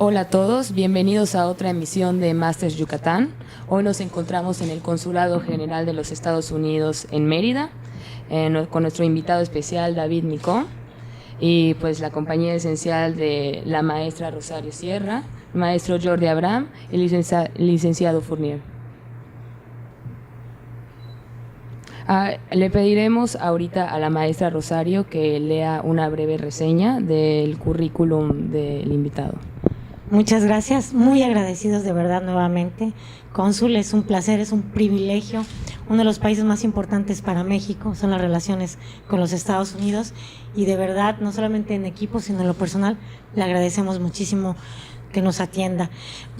Hola a todos, bienvenidos a otra emisión de Masters Yucatán. Hoy nos encontramos en el Consulado General de los Estados Unidos en Mérida, con nuestro invitado especial David Micó y pues la compañía esencial de la maestra Rosario Sierra, el maestro Jordi Abraham y el licenciado Fournier. Le pediremos ahorita a la maestra Rosario que lea una breve reseña del currículum del invitado. Muchas gracias, muy agradecidos de verdad nuevamente. Cónsul, es un placer, es un privilegio. Uno de los países más importantes para México son las relaciones con los Estados Unidos y de verdad, no solamente en equipo, sino en lo personal, le agradecemos muchísimo que nos atienda.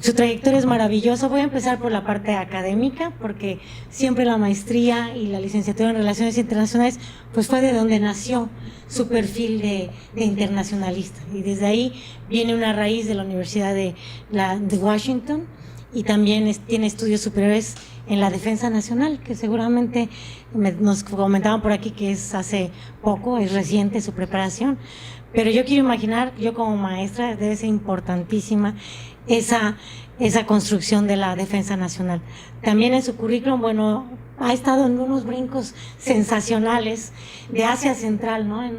Su trayectoria es maravillosa. Voy a empezar por la parte académica, porque siempre la maestría y la licenciatura en Relaciones Internacionales pues fue de donde nació su perfil de internacionalista, y desde ahí viene una raíz de la Universidad de Washington, y también tiene estudios superiores en la Defensa Nacional, que seguramente nos comentaban por aquí que es hace poco, es reciente su preparación. Pero yo quiero imaginar, yo como maestra, debe ser importantísima esa construcción de la defensa nacional. También en su currículum, bueno, ha estado en unos brincos sensacionales de Asia Central, ¿no? En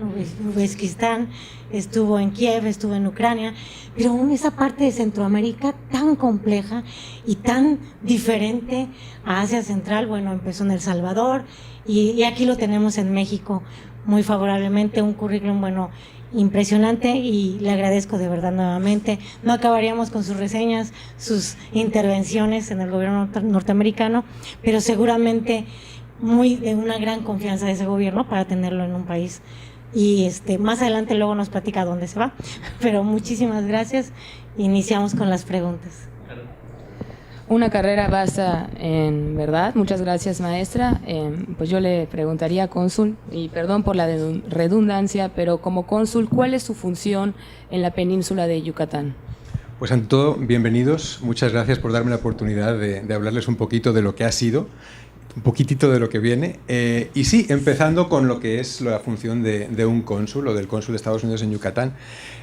Uzbekistán, estuvo en Kiev, estuvo en Ucrania, pero aún esa parte de Centroamérica tan compleja y tan diferente a Asia Central, bueno, empezó en El Salvador y aquí lo tenemos en México muy favorablemente, un currículum, bueno, impresionante, y le agradezco de verdad nuevamente. No acabaríamos con sus reseñas, sus intervenciones en el gobierno norteamericano, pero seguramente muy de una gran confianza de ese gobierno para tenerlo en un país. Y más adelante luego nos platica dónde se va, pero muchísimas gracias. Iniciamos con las preguntas. Una carrera basa en verdad. Muchas gracias, maestra. Pues yo le preguntaría, cónsul, y perdón por la redundancia, pero como cónsul, ¿cuál es su función en la península de Yucatán? Pues ante todo, bienvenidos. Muchas gracias por darme la oportunidad de hablarles un poquito de lo que ha sido, un poquitito de lo que viene. Y sí, empezando con lo que es la función de un cónsul o del cónsul de Estados Unidos en Yucatán.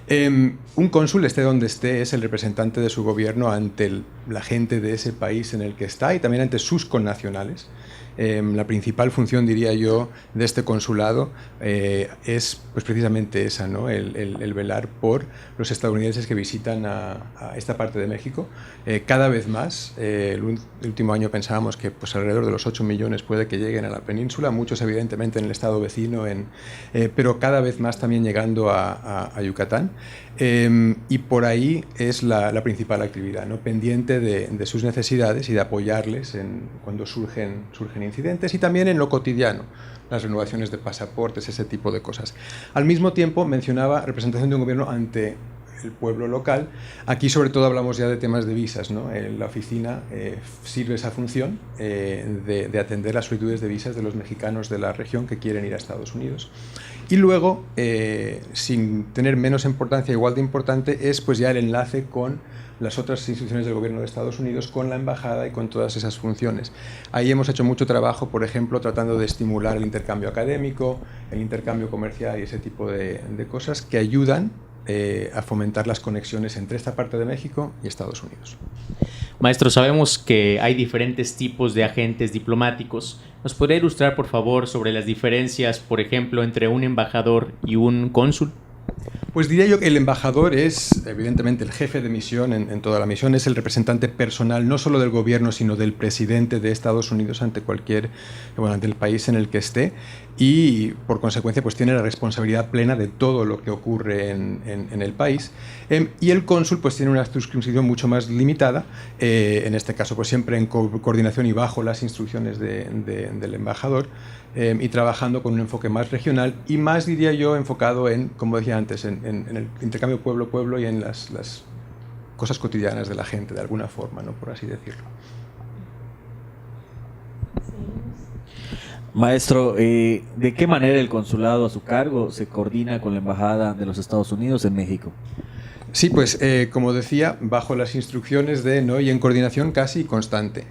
Un cónsul, esté donde esté, es el representante de su gobierno ante la gente de ese país en el que está y también ante sus connacionales. La principal función, diría yo, de este consulado es pues precisamente esa, ¿no? El velar por los estadounidenses que visitan a esta parte de México. Cada vez más, el último año pensábamos que pues alrededor de los 8 millones puede que lleguen a la península, muchos evidentemente en el estado vecino, pero cada vez más también llegando a Yucatán. Y por ahí es la principal actividad, ¿no? Pendiente de sus necesidades y de apoyarles cuando surgen incidentes, y también en lo cotidiano, las renovaciones de pasaportes, ese tipo de cosas. Al mismo tiempo, mencionaba representación de un gobierno ante el pueblo local. Aquí sobre todo hablamos ya de temas de visas, ¿no? La oficina sirve esa función de atender las solicitudes de visas de los mexicanos de la región que quieren ir a Estados Unidos. Y luego, sin tener menos importancia, igual de importante, es pues ya el enlace con las otras instituciones del gobierno de Estados Unidos, con la embajada y con todas esas funciones. Ahí hemos hecho mucho trabajo, por ejemplo, tratando de estimular el intercambio académico, el intercambio comercial y ese tipo de cosas que ayudan a fomentar las conexiones entre esta parte de México y Estados Unidos. Maestro, sabemos que hay diferentes tipos de agentes diplomáticos. ¿Nos podría ilustrar, por favor, sobre las diferencias, por ejemplo, entre un embajador y un cónsul? Pues diría yo que el embajador es, evidentemente, el jefe de misión en toda la misión, es el representante personal, no solo del gobierno, sino del presidente de Estados Unidos ante ante el país en el que esté, y por consecuencia pues tiene la responsabilidad plena de todo lo que ocurre en el país. Y el cónsul pues tiene una circunscripción mucho más limitada, en este caso pues siempre en coordinación y bajo las instrucciones del embajador, y trabajando con un enfoque más regional y más, diría yo, enfocado en, como decía antes, en el intercambio pueblo-pueblo y en las cosas cotidianas de la gente, de alguna forma, ¿no? Por así decirlo. Maestro, ¿de qué manera el consulado a su cargo se coordina con la Embajada de los Estados Unidos en México? Sí, pues como decía, bajo las instrucciones ¿no? y en coordinación casi constante.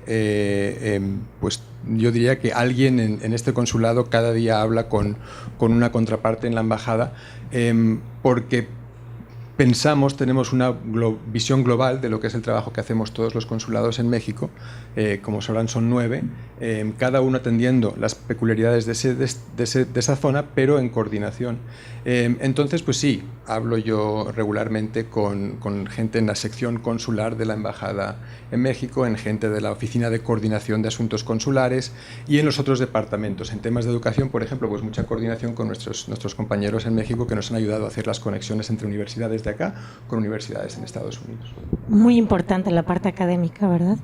Pues yo diría que alguien en este consulado cada día habla con una contraparte en la embajada, porque tenemos una visión global de lo que es el trabajo que hacemos todos los consulados en México. Como sabrán, son 9, cada uno atendiendo las peculiaridades de esa zona, pero en coordinación. Entonces, pues sí, hablo yo regularmente con gente en la sección consular de la Embajada en México, en gente de la Oficina de Coordinación de Asuntos Consulares y en los otros departamentos. En temas de educación, por ejemplo, pues mucha coordinación con nuestros compañeros en México, que nos han ayudado a hacer las conexiones entre universidades de acá con universidades en Estados Unidos. Muy importante la parte académica, ¿verdad?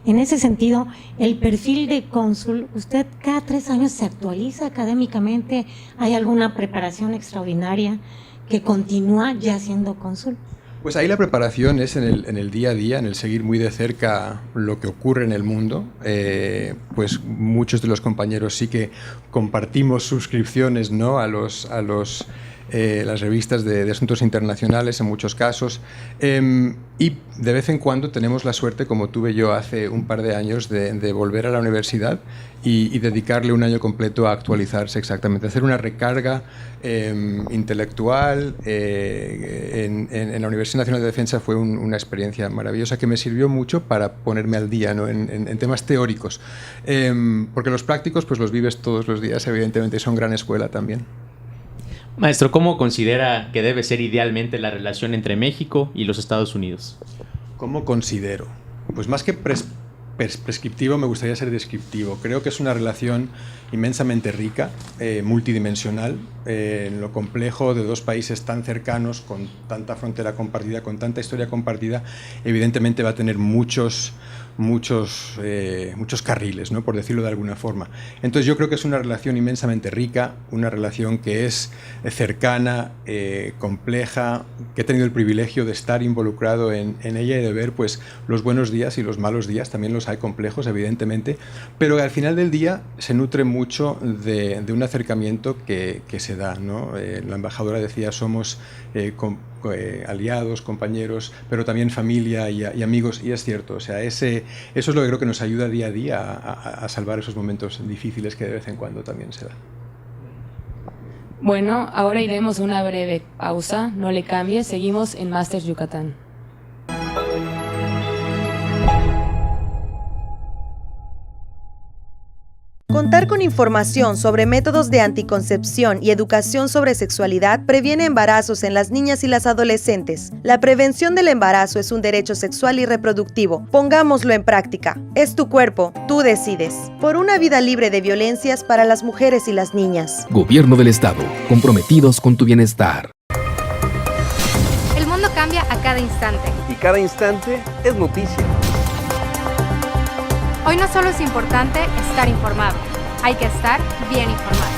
En ese sentido, el perfil de cónsul, ¿usted cada 3 años se actualiza académicamente? ¿Hay alguna preparación extraordinaria que continúa ya siendo cónsul? Pues ahí la preparación es en el día a día, en el seguir muy de cerca lo que ocurre en el mundo. Pues muchos de los compañeros sí que compartimos suscripciones, ¿no?, a las revistas de asuntos internacionales en muchos casos, y de vez en cuando tenemos la suerte, como tuve yo hace un par de años, de volver a la universidad y dedicarle un año completo a actualizarse exactamente, hacer una recarga intelectual. En la Universidad Nacional de Defensa fue una experiencia maravillosa que me sirvió mucho para ponerme al día, ¿no?, en temas teóricos, porque los prácticos pues los vives todos los días, evidentemente, y son gran escuela también. Maestro, ¿cómo considera que debe ser idealmente la relación entre México y los Estados Unidos? ¿Cómo considero? Pues más que prescriptivo, me gustaría ser descriptivo. Creo que es una relación inmensamente rica, multidimensional, en lo complejo de 2 países tan cercanos, con tanta frontera compartida, con tanta historia compartida. Evidentemente va a tener muchos carriles, ¿no?, por decirlo de alguna forma. Entonces yo creo que es una relación inmensamente rica, una relación que es cercana, compleja, que he tenido el privilegio de estar involucrado en ella y de ver pues los buenos días y los malos días. También los hay complejos, evidentemente, pero al final del día se nutre mucho de un acercamiento que se da, ¿no? La embajadora decía, somos aliados, compañeros, pero también familia y amigos, y es cierto. O sea, eso es lo que creo que nos ayuda día a día a salvar esos momentos difíciles que de vez en cuando también se dan. Bueno, ahora iremos a una breve pausa, no le cambie, seguimos en Masters Yucatán. Contar con información sobre métodos de anticoncepción y educación sobre sexualidad previene embarazos en las niñas y las adolescentes. La prevención del embarazo es un derecho sexual y reproductivo. Pongámoslo en práctica. Es tu cuerpo, tú decides. Por una vida libre de violencias para las mujeres y las niñas. Gobierno del Estado, comprometidos con tu bienestar. El mundo cambia a cada instante. Y cada instante es noticia. Hoy no solo es importante estar informado, hay que estar bien informado.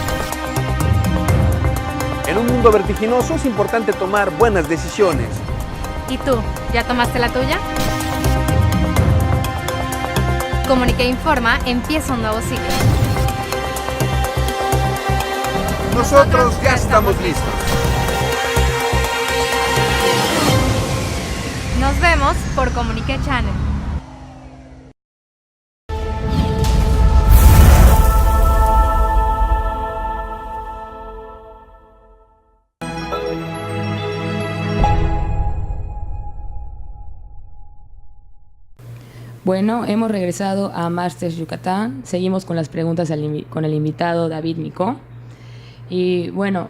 En un mundo vertiginoso es importante tomar buenas decisiones. ¿Y tú, ya tomaste la tuya? Comunica e Informa empieza un nuevo ciclo. Nosotros ya estamos listos. Nos vemos por Comunique Channel. Bueno, hemos regresado a Masters Yucatán. Seguimos con las preguntas con el invitado David Micó. Y bueno,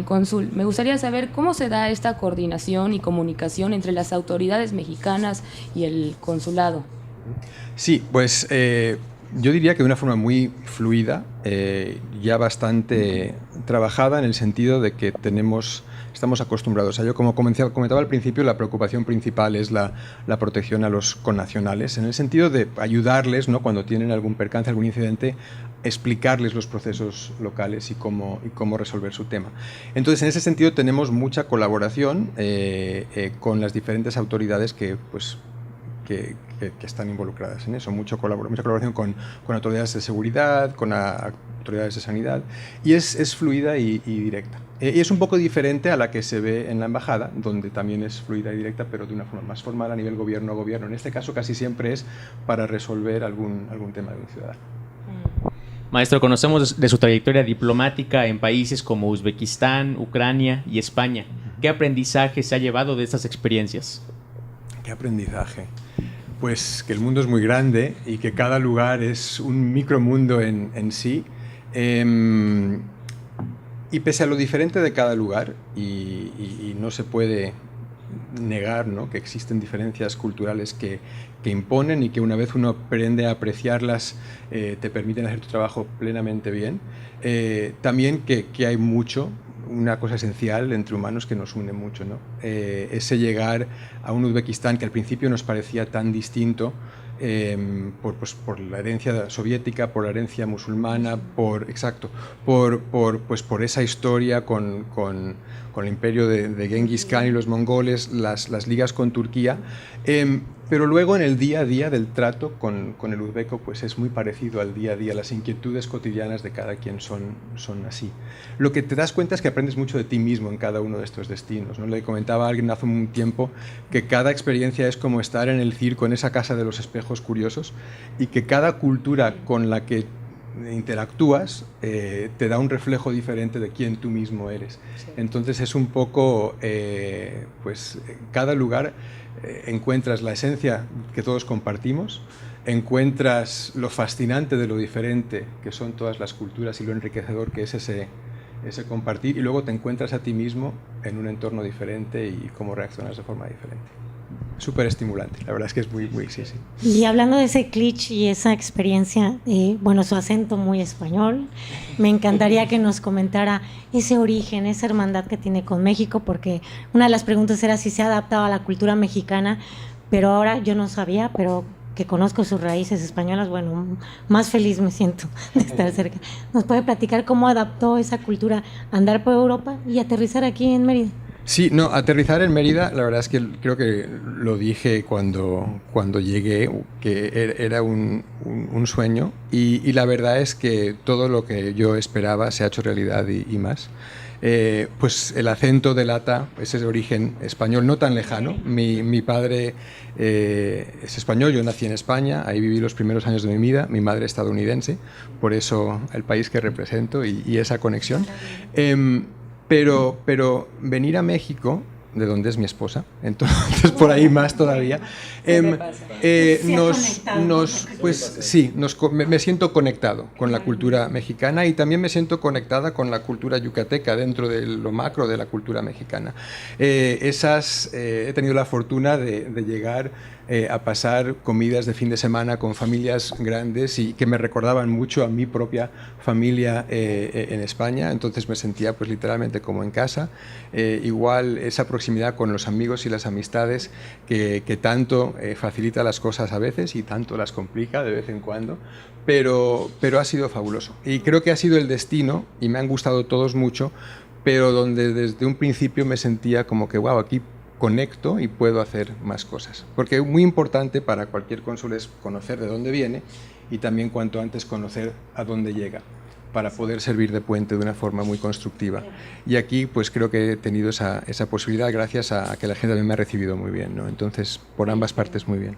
cónsul, me gustaría saber cómo se da esta coordinación y comunicación entre las autoridades mexicanas y el consulado. Sí, pues yo diría que de una forma muy fluida, ya bastante trabajada, en el sentido de que estamos acostumbrados. O sea, yo, como comentaba al principio, la preocupación principal es la protección a los connacionales, en el sentido de ayudarles, ¿no?, cuando tienen algún percance, algún incidente, explicarles los procesos locales y cómo resolver su tema. Entonces, en ese sentido, tenemos mucha colaboración con las diferentes autoridades que están involucradas en eso. Mucha colaboración con autoridades de seguridad, con autoridades de sanidad, y es fluida y directa. Y es un poco diferente a la que se ve en la embajada, donde también es fluida y directa, pero de una forma más formal a nivel gobierno a gobierno. En este caso casi siempre es para resolver algún tema de un ciudadano. Maestro, conocemos de su trayectoria diplomática en países como Uzbekistán, Ucrania y España. ¿Qué aprendizaje se ha llevado de estas experiencias? ¿Qué aprendizaje? Pues que el mundo es muy grande y que cada lugar es un micromundo en sí. Y pese a lo diferente de cada lugar, y no se puede negar, ¿no?, que existen diferencias culturales que imponen y que una vez uno aprende a apreciarlas te permiten hacer tu trabajo plenamente bien. También que hay mucho, una cosa esencial entre humanos que nos une mucho, ¿no? Ese llegar a un Uzbekistán que al principio nos parecía tan distinto, por la herencia soviética, por la herencia musulmana, por esa historia con el imperio de Genghis Khan y los mongoles, las ligas con Turquía, pero luego en el día a día del trato con el uzbeco, pues es muy parecido al día a día, las inquietudes cotidianas de cada quien son así. Lo que te das cuenta es que aprendes mucho de ti mismo en cada uno de estos destinos, ¿no? Le comentaba a alguien hace un tiempo que cada experiencia es como estar en el circo, en esa casa de los espejos curiosos, y que cada cultura con la que interactúas te da un reflejo diferente de quién tú mismo eres. Sí. Entonces es un poco, cada lugar encuentras la esencia que todos compartimos, encuentras lo fascinante de lo diferente que son todas las culturas y lo enriquecedor que es ese compartir, y luego te encuentras a ti mismo en un entorno diferente y cómo reaccionas de forma diferente. Súper estimulante, la verdad es que es muy, sí. Y hablando de ese cliché y esa experiencia, su acento muy español, me encantaría que nos comentara ese origen, esa hermandad que tiene con México, porque una de las preguntas era si se ha adaptado a la cultura mexicana, pero ahora yo no sabía, pero que conozco sus raíces españolas, más feliz me siento de estar cerca. ¿Nos puede platicar cómo adaptó esa cultura a andar por Europa y aterrizar aquí en Mérida? Sí, no, aterrizar en Mérida, la verdad es que creo que lo dije cuando llegué, que era un sueño, y la verdad es que todo lo que yo esperaba se ha hecho realidad y más. Pues el acento delata ese origen español no tan lejano. Mi padre es español, yo nací en España, ahí viví los primeros años de mi vida, mi madre estadounidense, por eso el país que represento y esa conexión. Pero venir a México, de donde es mi esposa, entonces por ahí más todavía, me siento conectado con la cultura mexicana, y también me siento conectada con la cultura yucateca dentro de lo macro de la cultura mexicana. He tenido la fortuna de llegar a pasar comidas de fin de semana con familias grandes y que me recordaban mucho a mi propia familia en España, entonces me sentía pues literalmente como en casa. Igual esa proximidad con los amigos y las amistades que tanto facilita las cosas a veces y tanto las complica de vez en cuando, pero ha sido fabuloso, y creo que ha sido el destino, y me han gustado todos mucho, pero donde desde un principio me sentía como que aquí conecto y puedo hacer más cosas, porque muy importante para cualquier cónsul es conocer de dónde viene y también cuanto antes conocer a dónde llega, para poder servir de puente de una forma muy constructiva. Y aquí pues creo que he tenido esa posibilidad gracias a que la gente también me ha recibido muy bien, ¿no? Entonces por ambas partes muy bien.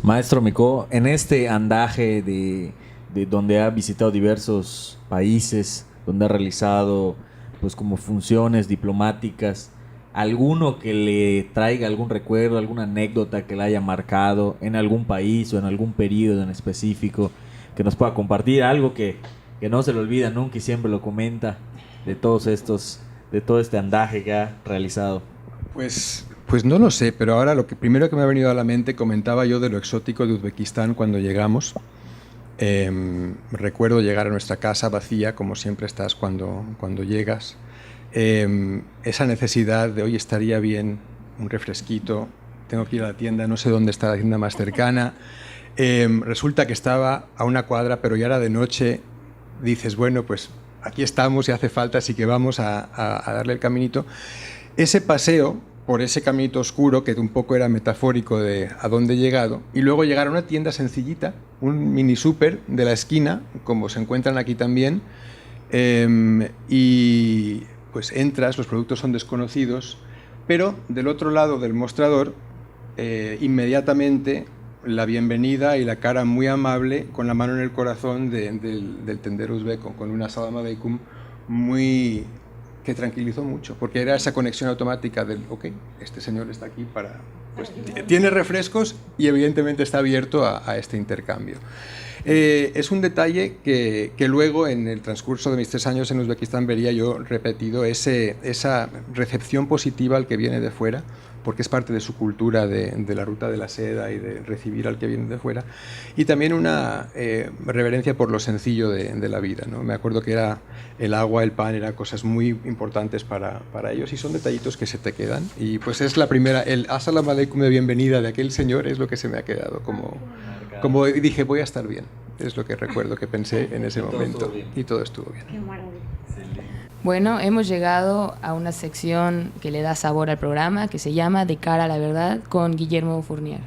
Maestro Micó, en este andaje de donde ha visitado diversos países, donde ha realizado pues como funciones diplomáticas, ¿alguno que le traiga algún recuerdo, alguna anécdota que le haya marcado en algún país o en algún periodo en específico, que nos pueda compartir? Algo que no se le olvida nunca y siempre lo comenta de todo este andaje que ha realizado. Pues no lo sé, pero ahora lo primero que me ha venido a la mente, comentaba yo de lo exótico de Uzbekistán cuando llegamos. Recuerdo llegar a nuestra casa vacía, como siempre estás cuando llegas. Esa necesidad de hoy estaría bien un refresquito, tengo que ir a la tienda, no sé dónde está la tienda más cercana. Resulta que estaba a una cuadra, pero ya era de noche. Dices, bueno, pues aquí estamos y hace falta, así que vamos a darle el caminito. Ese paseo por ese caminito oscuro, que un poco era metafórico de a dónde he llegado, y luego llegar a una tienda sencillita, un mini súper de la esquina, como se encuentran aquí también, y pues entras, los productos son desconocidos, pero del otro lado del mostrador, inmediatamente la bienvenida y la cara muy amable, con la mano en el corazón del tendero uzbeco, con una salam aleikum muy que tranquilizó mucho, porque era esa conexión automática del, ok, este señor está aquí para, pues tiene refrescos y evidentemente está abierto a este intercambio. Es un detalle que luego en el transcurso de mis 3 años en Uzbekistán vería yo repetido, esa recepción positiva al que viene de fuera, porque es parte de su cultura de la ruta de la seda y de recibir al que viene de fuera, y también una reverencia por lo sencillo de la vida, ¿no? Me acuerdo que era el agua, el pan, eran cosas muy importantes para ellos, y son detallitos que se te quedan, y pues es la primera, el Assalamu alaikum de bienvenida de aquel señor es lo que se me ha quedado, como dije, voy a estar bien, es lo que recuerdo que pensé en ese momento, y todo estuvo bien. Qué maravilla. Bueno, hemos llegado a una sección que le da sabor al programa, que se llama De cara a la verdad, con Guillermo Fournier.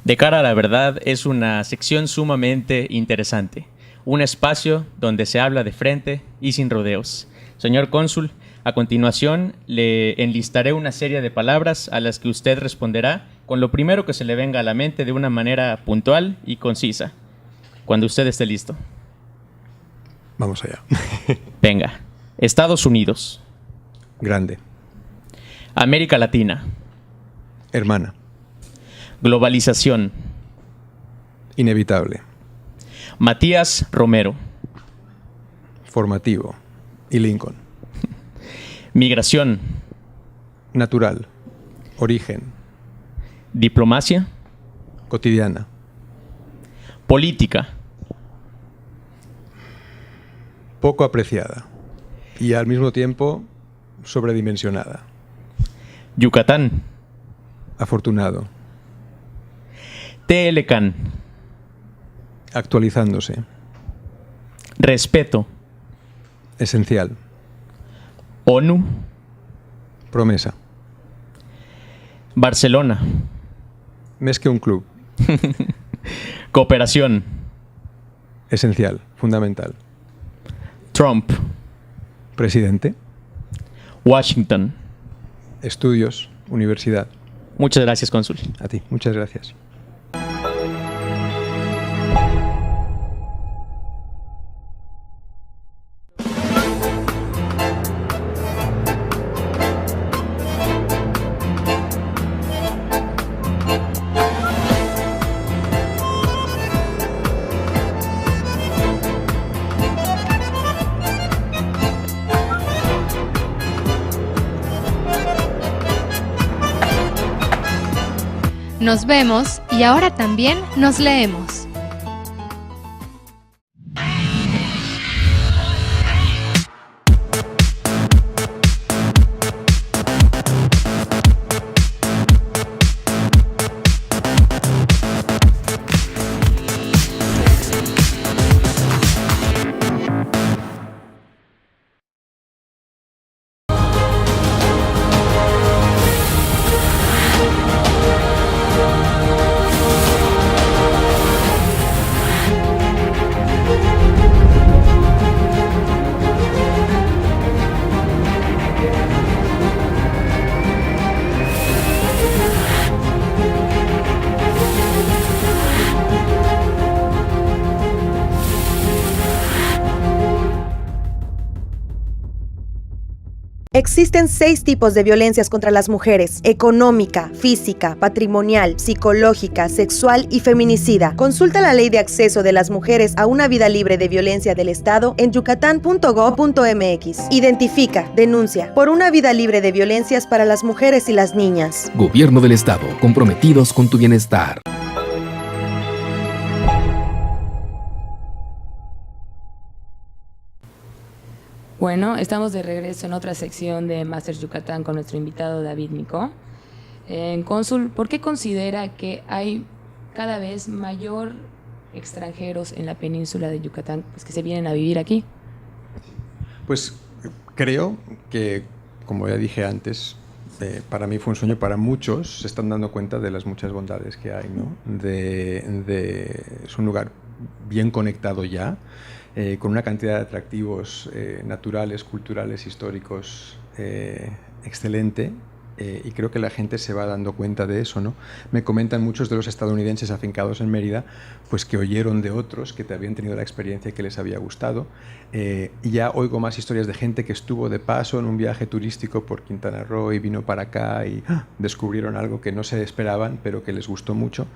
De cara a la verdad es una sección sumamente interesante, un espacio donde se habla de frente y sin rodeos. Señor cónsul, a continuación le enlistaré una serie de palabras a las que usted responderá con lo primero que se le venga a la mente de una manera puntual y concisa. Cuando usted esté listo. Vamos allá. Venga. Estados Unidos. Grande. América Latina. Hermana. Globalización. Inevitable. Matías Romero. Formativo. Y Lincoln. Migración. Natural. Origen. Diplomacia. Cotidiana. Política. Poco apreciada. Y al mismo tiempo sobredimensionada. Yucatán. Afortunado. TLCAN. Actualizándose. Respeto. Esencial. ONU. Promesa. Barcelona. Més que un club. Cooperación. Esencial. Fundamental. Trump. Presidente. Washington. Estudios. Universidad. Muchas gracias, cónsul. A ti. Muchas gracias. Nos vemos y ahora también nos leemos. Existen 6 tipos de violencias contra las mujeres: económica, física, patrimonial, psicológica, sexual y feminicida. Consulta la Ley de Acceso de las Mujeres a una Vida Libre de Violencia del Estado en yucatán.gov.mx. Identifica, denuncia por una vida libre de violencias para las mujeres y las niñas. Gobierno del Estado, comprometidos con tu bienestar. Bueno, estamos de regreso en otra sección de Masters Yucatán con nuestro invitado David Micó. Cónsul, ¿por qué considera que hay cada vez mayor extranjeros en la península de Yucatán, pues, que se vienen a vivir aquí? Pues creo que, como ya dije antes, para mí fue un sueño, para muchos se están dando cuenta de las muchas bondades que hay, ¿no? Es un lugar bien conectado ya, con una cantidad de atractivos naturales, culturales, históricos excelente, y creo que la gente se va dando cuenta de eso, ¿no? Me comentan muchos de los estadounidenses afincados en Mérida, pues que oyeron de otros que te habían tenido la experiencia y que les había gustado. Y ya oigo más historias de gente que estuvo de paso en un viaje turístico por Quintana Roo y vino para acá y descubrieron algo que no se esperaban, pero que les gustó mucho.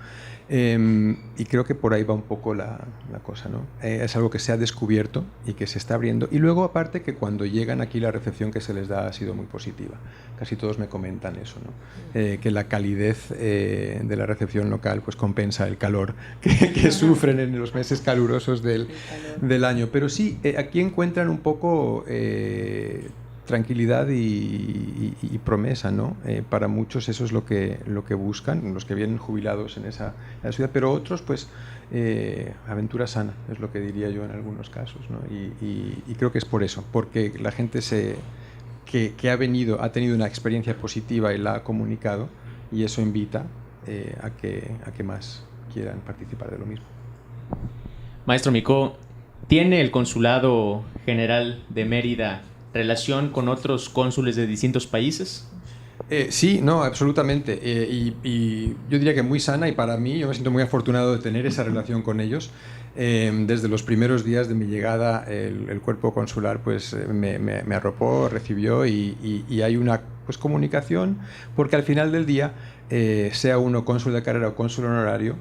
Y creo que por ahí va un poco la cosa, ¿no? Es algo que se ha descubierto y que se está abriendo. Y luego, aparte, que cuando llegan aquí la recepción que se les da ha sido muy positiva. Casi todos me comentan eso, ¿no? Que la calidez de la recepción local pues compensa el calor que sufren en los meses calurosos del año. Pero sí, aquí encuentran un poco tranquilidad y promesa, ¿no? Para muchos eso es lo que buscan, los que vienen jubilados en la ciudad, pero otros pues aventura sana, es lo que diría yo en algunos casos, ¿no? Y creo que es por eso, porque la gente que ha tenido una experiencia positiva y la ha comunicado, y eso invita a que más quieran participar de lo mismo. Maestro Micó, ¿tiene el Consulado General de Mérida relación con otros cónsules de distintos países? Sí, no, absolutamente. Y yo diría que muy sana, y para mí, yo me siento muy afortunado de tener esa relación con ellos. Desde los primeros días de mi llegada, el cuerpo consular pues, me arropó, recibió, y hay una pues, comunicación, porque al final del día, sea uno cónsul de carrera o cónsul honorario,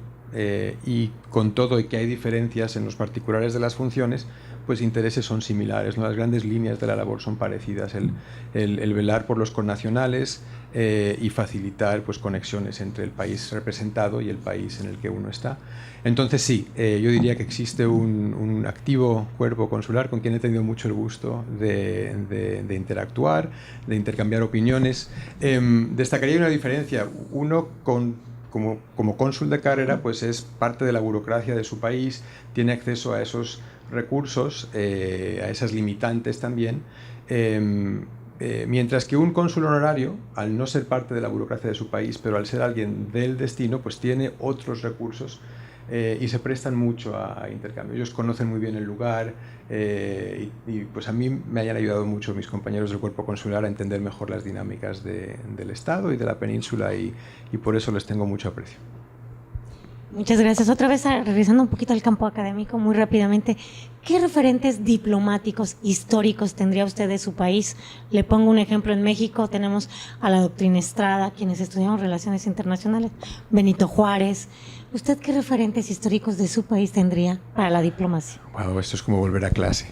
y con todo y que hay diferencias en los particulares de las funciones, pues intereses son similares, ¿no? Las grandes líneas de la labor son parecidas, el velar por los connacionales y facilitar pues, conexiones entre el país representado y el país en el que uno está. Entonces sí, yo diría que existe un activo cuerpo consular con quien he tenido mucho el gusto de interactuar, de intercambiar opiniones. Destacaría una diferencia. Uno como cónsul de carrera pues es parte de la burocracia de su país, tiene acceso a esos recursos, a esas limitantes también, mientras que un cónsul honorario, al no ser parte de la burocracia de su país, pero al ser alguien del destino, pues tiene otros recursos y se prestan mucho a intercambio. Ellos conocen muy bien el lugar y pues a mí me hayan ayudado mucho mis compañeros del cuerpo consular a entender mejor las dinámicas del Estado y de la península, y por eso les tengo mucho aprecio. Muchas gracias. Otra vez, regresando un poquito al campo académico, muy rápidamente, ¿qué referentes diplomáticos históricos tendría usted de su país? Le pongo un ejemplo. En México tenemos a la doctrina Estrada, quienes estudiamos relaciones internacionales, Benito Juárez. ¿Usted qué referentes históricos de su país tendría para la diplomacia? Wow, esto es como volver a clase,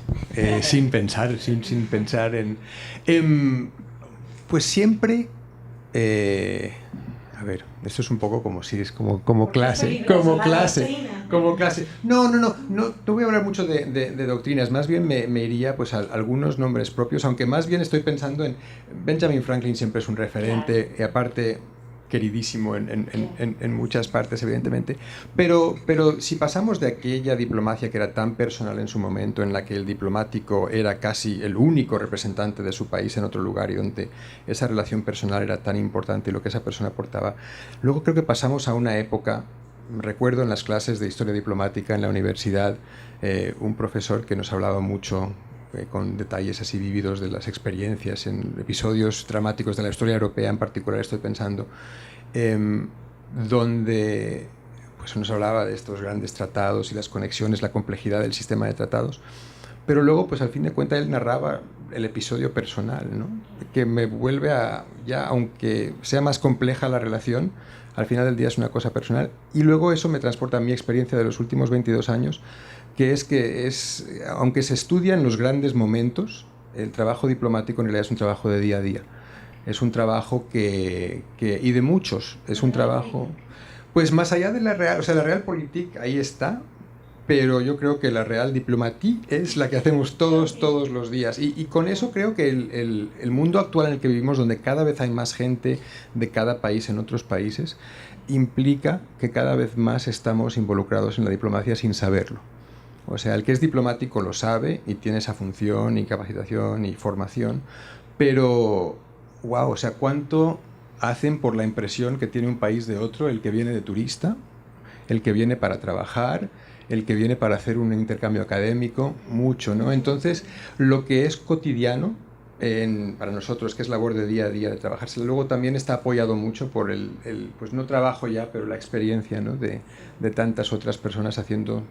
sin pensar en... pues siempre... a ver, esto es un poco como si es como clase. No voy a hablar mucho de doctrinas, más bien me iría pues a algunos nombres propios, aunque más bien estoy pensando en Benjamin Franklin. Siempre es un referente, claro. Y aparte queridísimo en muchas partes, evidentemente, pero si pasamos de aquella diplomacia que era tan personal en su momento, en la que el diplomático era casi el único representante de su país en otro lugar, y donde esa relación personal era tan importante y lo que esa persona aportaba, luego creo que pasamos a una época. Recuerdo en las clases de historia diplomática en la universidad un profesor que nos hablaba mucho con detalles así vívidos de las experiencias en episodios dramáticos de la historia europea, en particular estoy pensando, donde pues nos hablaba de estos grandes tratados y las conexiones, la complejidad del sistema de tratados, pero luego pues al fin de cuentas él narraba el episodio personal, ¿no? Que me vuelve a, ya aunque sea más compleja la relación, al final del día es una cosa personal, y luego eso me transporta a mi experiencia de los últimos 22 años, que es, aunque se estudia en los grandes momentos, el trabajo diplomático en realidad es un trabajo de día a día. Es un trabajo y de muchos, es un trabajo, pues más allá de la real, o sea, la realpolitik ahí está, pero yo creo que la real diplomatique es la que hacemos todos los días. Y con eso creo que el mundo actual en el que vivimos, donde cada vez hay más gente de cada país en otros países, implica que cada vez más estamos involucrados en la diplomacia sin saberlo. O sea, el que es diplomático lo sabe y tiene esa función y capacitación y formación, pero, wow, o sea, ¿cuánto hacen por la impresión que tiene un país de otro el que viene de turista, el que viene para trabajar, el que viene para hacer un intercambio académico? Mucho, ¿no? Entonces, lo que es cotidiano para nosotros, que es labor de día a día de trabajársela. Luego también está apoyado mucho por pues no trabajo ya, pero la experiencia, ¿no?, de tantas otras personas haciendo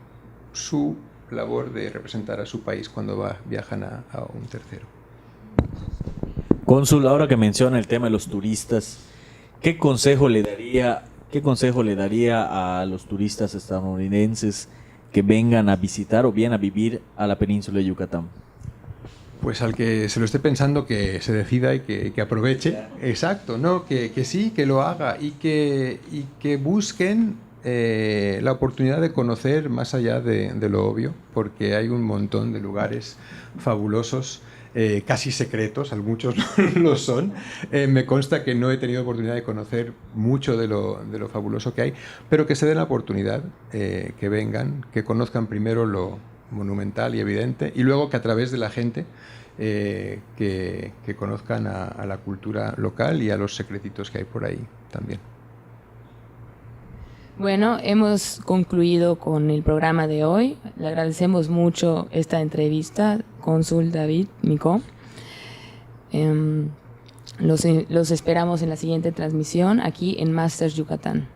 su labor de representar a su país cuando viajan a un tercero. Cónsul, ahora que menciona el tema de los turistas, ¿qué consejo le daría a los turistas estadounidenses que vengan a visitar o bien a vivir a la península de Yucatán? Pues al que se lo esté pensando, que se decida y que aproveche. Exacto, ¿no? Que sí, que lo haga y que busquen la oportunidad de conocer más allá de lo obvio, porque hay un montón de lugares fabulosos, casi secretos, muchos lo son. Me consta que no he tenido oportunidad de conocer mucho de lo fabuloso que hay, pero que se den la oportunidad, que vengan, que conozcan primero lo monumental y evidente, y luego que a través de la gente que conozcan a la cultura local y a los secretitos que hay por ahí también. Bueno, hemos concluido con el programa de hoy. Le agradecemos mucho esta entrevista, cónsul David Micó. Los esperamos en la siguiente transmisión aquí en Masters Yucatán.